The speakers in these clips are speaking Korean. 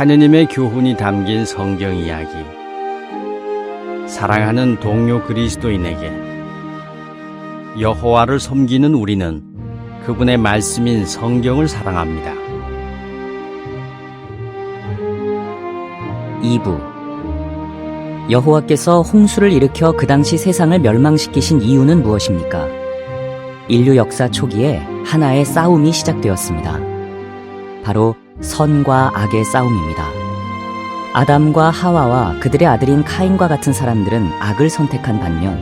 하느님의 교훈이 담긴 성경 이야기. 사랑하는 동료 그리스도인에게, 여호와를 섬기는 우리는 그분의 말씀인 성경을 사랑합니다. 2부. 여호와께서 홍수를 일으켜 그 당시 세상을 멸망시키신 이유는 무엇입니까? 인류 역사 초기에 하나의 싸움이 시작되었습니다. 바로 선과 악의 싸움입니다. 아담과 하와와 그들의 아들인 카인과 같은 사람들은 악을 선택한 반면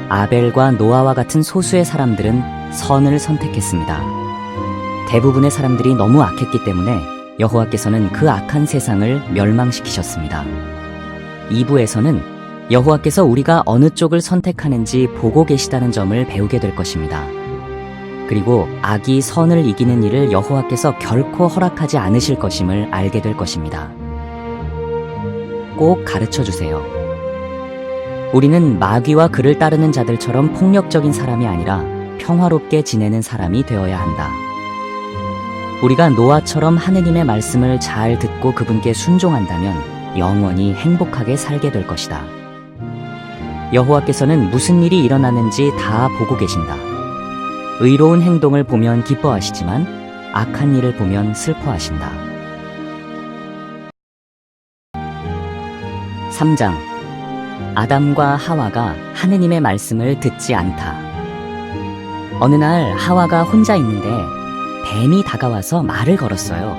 아벨과 노아와 같은 소수의 사람들은 선을 선택했습니다. 대부분의 사람들이 너무 악했기 때문에 여호와께서는 그 악한 세상을 멸망시키셨습니다. 2부에서는 여호와께서 우리가 어느 쪽을 선택하는지 보고 계시다는 점을 배우게 될 것입니다. 그리고 악이 선을 이기는 일을 여호와께서 결코 허락하지 않으실 것임을 알게 될 것입니다. 꼭 가르쳐 주세요. 우리는 마귀와 그를 따르는 자들처럼 폭력적인 사람이 아니라 평화롭게 지내는 사람이 되어야 한다. 우리가 노아처럼 하느님의 말씀을 잘 듣고 그분께 순종한다면 영원히 행복하게 살게 될 것이다. 여호와께서는 무슨 일이 일어나는지 다 보고 계신다. 의로운 행동을 보면 기뻐하시지만 악한 일을 보면 슬퍼하신다. 3장. 아담과 하와가 하느님의 말씀을 듣지 않다. 어느 날 하와가 혼자 있는데 뱀이 다가와서 말을 걸었어요.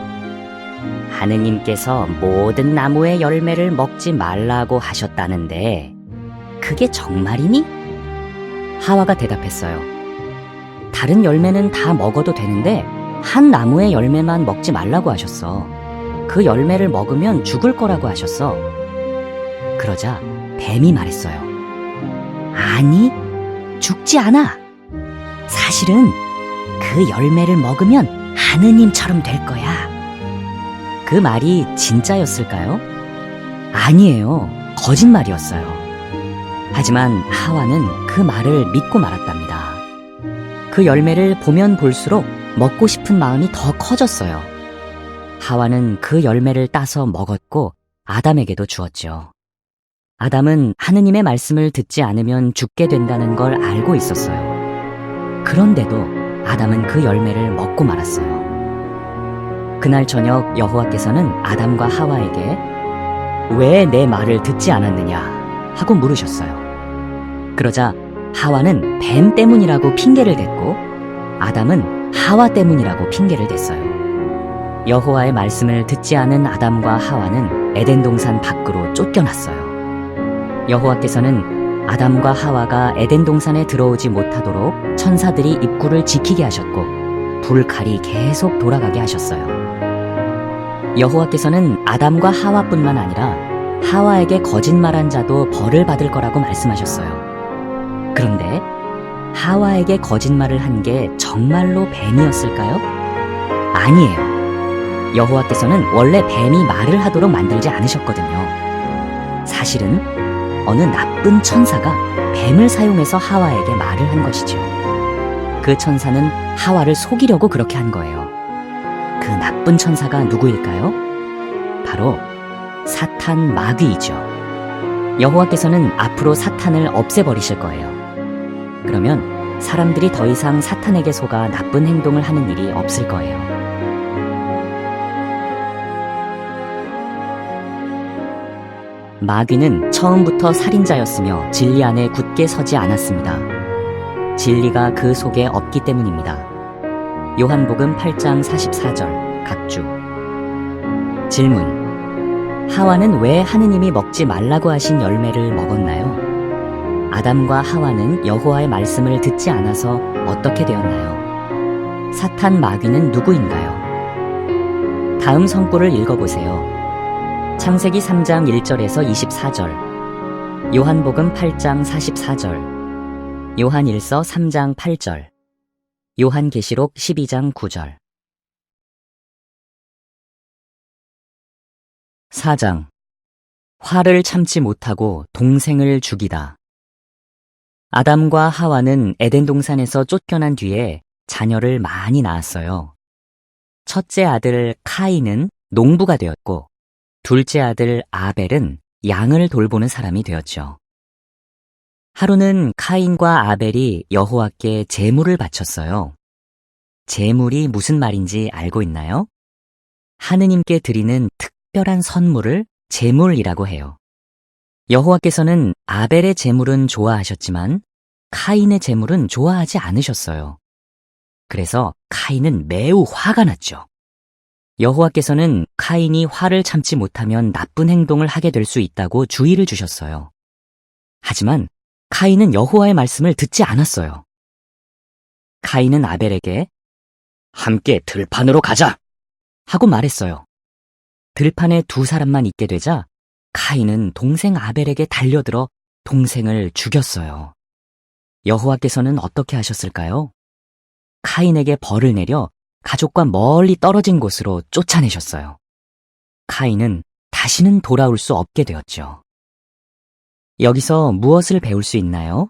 하느님께서 모든 나무의 열매를 먹지 말라고 하셨다는데 그게 정말이니? 하와가 대답했어요. 다른 열매는 다 먹어도 되는데 한 나무의 열매만 먹지 말라고 하셨어. 그 열매를 먹으면 죽을 거라고 하셨어. 그러자 뱀이 말했어요. 아니, 죽지 않아. 사실은 그 열매를 먹으면 하느님처럼 될 거야. 그 말이 진짜였을까요? 아니에요. 거짓말이었어요. 하지만 하와는 그 말을 믿고 말았답니다. 그 열매를 보면 볼수록 먹고 싶은 마음이 더 커졌어요. 하와는 그 열매를 따서 먹었고 아담에게도 주었죠. 아담은 하느님의 말씀을 듣지 않으면 죽게 된다는 걸 알고 있었어요. 그런데도 아담은 그 열매를 먹고 말았어요. 그날 저녁 여호와께서는 아담과 하와에게 왜 내 말을 듣지 않았느냐 하고 물으셨어요. 그러자 하와는 뱀 때문이라고 핑계를 댔고 아담은 하와 때문이라고 핑계를 댔어요. 여호와의 말씀을 듣지 않은 아담과 하와는 에덴 동산 밖으로 쫓겨났어요. 여호와께서는 아담과 하와가 에덴 동산에 들어오지 못하도록 천사들이 입구를 지키게 하셨고 불칼이 계속 돌아가게 하셨어요. 여호와께서는 아담과 하와뿐만 아니라 하와에게 거짓말한 자도 벌을 받을 거라고 말씀하셨어요. 그런데 하와에게 거짓말을 한 게 정말로 뱀이었을까요? 아니에요. 여호와께서는 원래 뱀이 말을 하도록 만들지 않으셨거든요. 사실은 어느 나쁜 천사가 뱀을 사용해서 하와에게 말을 한 것이죠. 그 천사는 하와를 속이려고 그렇게 한 거예요. 그 나쁜 천사가 누구일까요? 바로 사탄 마귀이죠. 여호와께서는 앞으로 사탄을 없애버리실 거예요. 그러면 사람들이 더 이상 사탄에게 속아 나쁜 행동을 하는 일이 없을 거예요. 마귀는 처음부터 살인자였으며 진리 안에 굳게 서지 않았습니다. 진리가 그 속에 없기 때문입니다. 요한복음 8장 44절 각주. 질문. 하와는 왜 하느님이 먹지 말라고 하신 열매를 먹었나요? 아담과 하와는 여호와의 말씀을 듣지 않아서 어떻게 되었나요? 사탄 마귀는 누구인가요? 다음 성구를 읽어보세요. 창세기 3장 1절에서 24절, 요한복음 8장 44절, 요한일서 3장 8절, 요한계시록 12장 9절. 4장. 화를 참지 못하고 동생을 죽이다. 아담과 하와는 에덴 동산에서 쫓겨난 뒤에 자녀를 많이 낳았어요. 첫째 아들 카인은 농부가 되었고 둘째 아들 아벨은 양을 돌보는 사람이 되었죠. 하루는 카인과 아벨이 여호와께 제물을 바쳤어요. 제물이 무슨 말인지 알고 있나요? 하느님께 드리는 특별한 선물을 제물이라고 해요. 여호와께서는 아벨의 제물은 좋아하셨지만 카인의 제물은 좋아하지 않으셨어요. 그래서 카인은 매우 화가 났죠. 여호와께서는 카인이 화를 참지 못하면 나쁜 행동을 하게 될 수 있다고 주의를 주셨어요. 하지만 카인은 여호와의 말씀을 듣지 않았어요. 카인은 아벨에게 함께 들판으로 가자! 하고 말했어요. 들판에 두 사람만 있게 되자 카인은 동생 아벨에게 달려들어 동생을 죽였어요. 여호와께서는 어떻게 하셨을까요? 카인에게 벌을 내려 가족과 멀리 떨어진 곳으로 쫓아내셨어요. 카인은 다시는 돌아올 수 없게 되었죠. 여기서 무엇을 배울 수 있나요?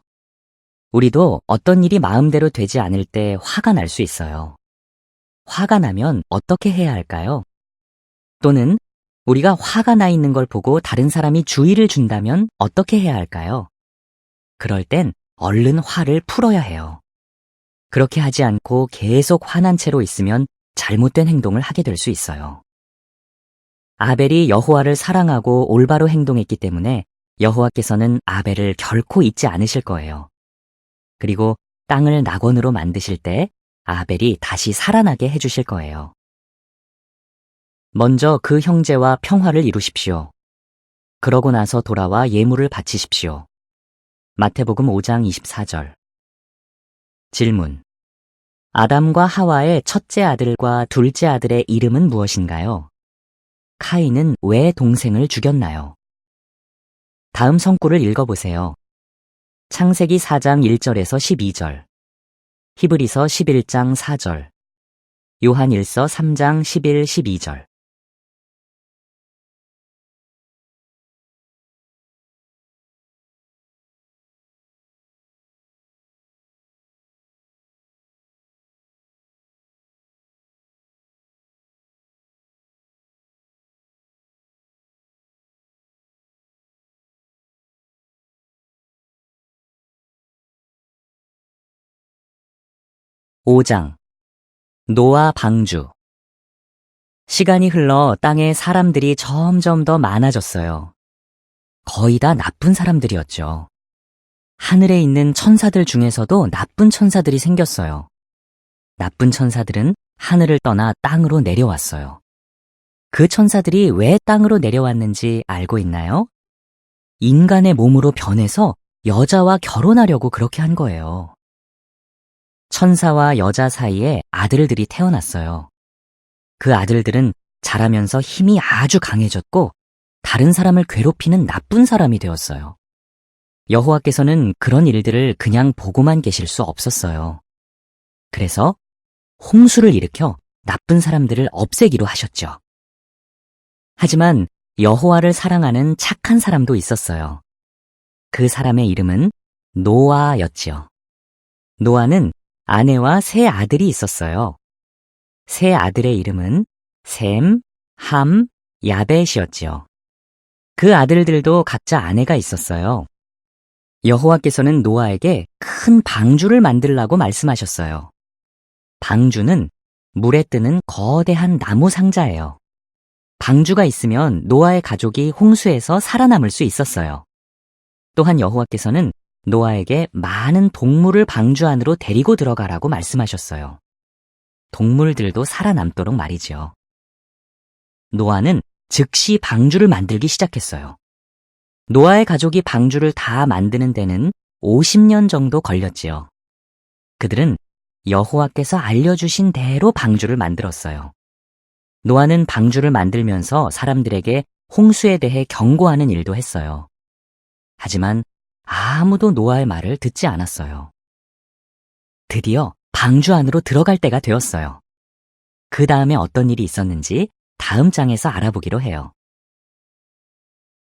우리도 어떤 일이 마음대로 되지 않을 때 화가 날 수 있어요. 화가 나면 어떻게 해야 할까요? 또는 우리가 화가 나 있는 걸 보고 다른 사람이 주의를 준다면 어떻게 해야 할까요? 그럴 땐 얼른 화를 풀어야 해요. 그렇게 하지 않고 계속 화난 채로 있으면 잘못된 행동을 하게 될 수 있어요. 아벨이 여호와를 사랑하고 올바로 행동했기 때문에 여호와께서는 아벨을 결코 잊지 않으실 거예요. 그리고 땅을 낙원으로 만드실 때 아벨이 다시 살아나게 해주실 거예요. 먼저 그 형제와 평화를 이루십시오. 그러고 나서 돌아와 예물을 바치십시오. 마태복음 5장 24절. 질문. 아담과 하와의 첫째 아들과 둘째 아들의 이름은 무엇인가요? 카인은 왜 동생을 죽였나요? 다음 성구를 읽어보세요. 창세기 4장 1절에서 12절, 히브리서 11장 4절, 요한일서 3장 11, 12절. (5장) 노아 방주. 시간이 흘러 땅에 사람들이 점점 더 많아졌어요. 거의 다 나쁜 사람들이었죠. 하늘에 있는 천사들 중에서도 나쁜 천사들이 생겼어요. 나쁜 천사들은 하늘을 떠나 땅으로 내려왔어요. 그 천사들이 왜 땅으로 내려왔는지 알고 있나요? 인간의 몸으로 변해서 여자와 결혼하려고 그렇게 한 거예요. 천사와 여자 사이에 아들들이 태어났어요. 그 아들들은 자라면서 힘이 아주 강해졌고 다른 사람을 괴롭히는 나쁜 사람이 되었어요. 여호와께서는 그런 일들을 그냥 보고만 계실 수 없었어요. 그래서 홍수를 일으켜 나쁜 사람들을 없애기로 하셨죠. 하지만 여호와를 사랑하는 착한 사람도 있었어요. 그 사람의 이름은 노아였지요. 노아는 아내와 세 아들이 있었어요. 세 아들의 이름은 셈, 함, 야벳이었지요. 그 아들들도 각자 아내가 있었어요. 여호와께서는 노아에게 큰 방주를 만들라고 말씀하셨어요. 방주는 물에 뜨는 거대한 나무 상자예요. 방주가 있으면 노아의 가족이 홍수에서 살아남을 수 있었어요. 또한 여호와께서는 노아에게 많은 동물을 방주 안으로 데리고 들어가라고 말씀하셨어요. 동물들도 살아남도록 말이지요. 노아는 즉시 방주를 만들기 시작했어요. 노아의 가족이 방주를 다 만드는 데는 50년 정도 걸렸지요. 그들은 여호와께서 알려주신 대로 방주를 만들었어요. 노아는 방주를 만들면서 사람들에게 홍수에 대해 경고하는 일도 했어요. 하지만 아무도 노아의 말을 듣지 않았어요. 드디어 방주 안으로 들어갈 때가 되었어요. 그 다음에 어떤 일이 있었는지 다음 장에서 알아보기로 해요.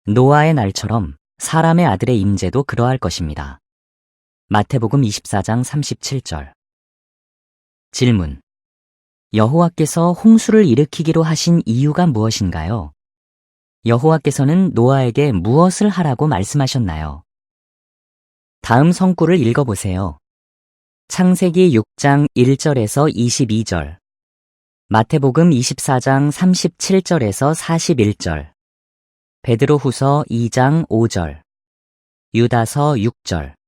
노아의 날처럼 사람의 아들의 임재도 그러할 것입니다. 마태복음 24장 37절. 질문. 여호와께서 홍수를 일으키기로 하신 이유가 무엇인가요? 여호와께서는 노아에게 무엇을 하라고 말씀하셨나요? 다음 성구를 읽어보세요. 창세기 6장 1절에서 22절, 마태복음 24장 37절에서 41절, 베드로후서 2장 5절, 유다서 6절.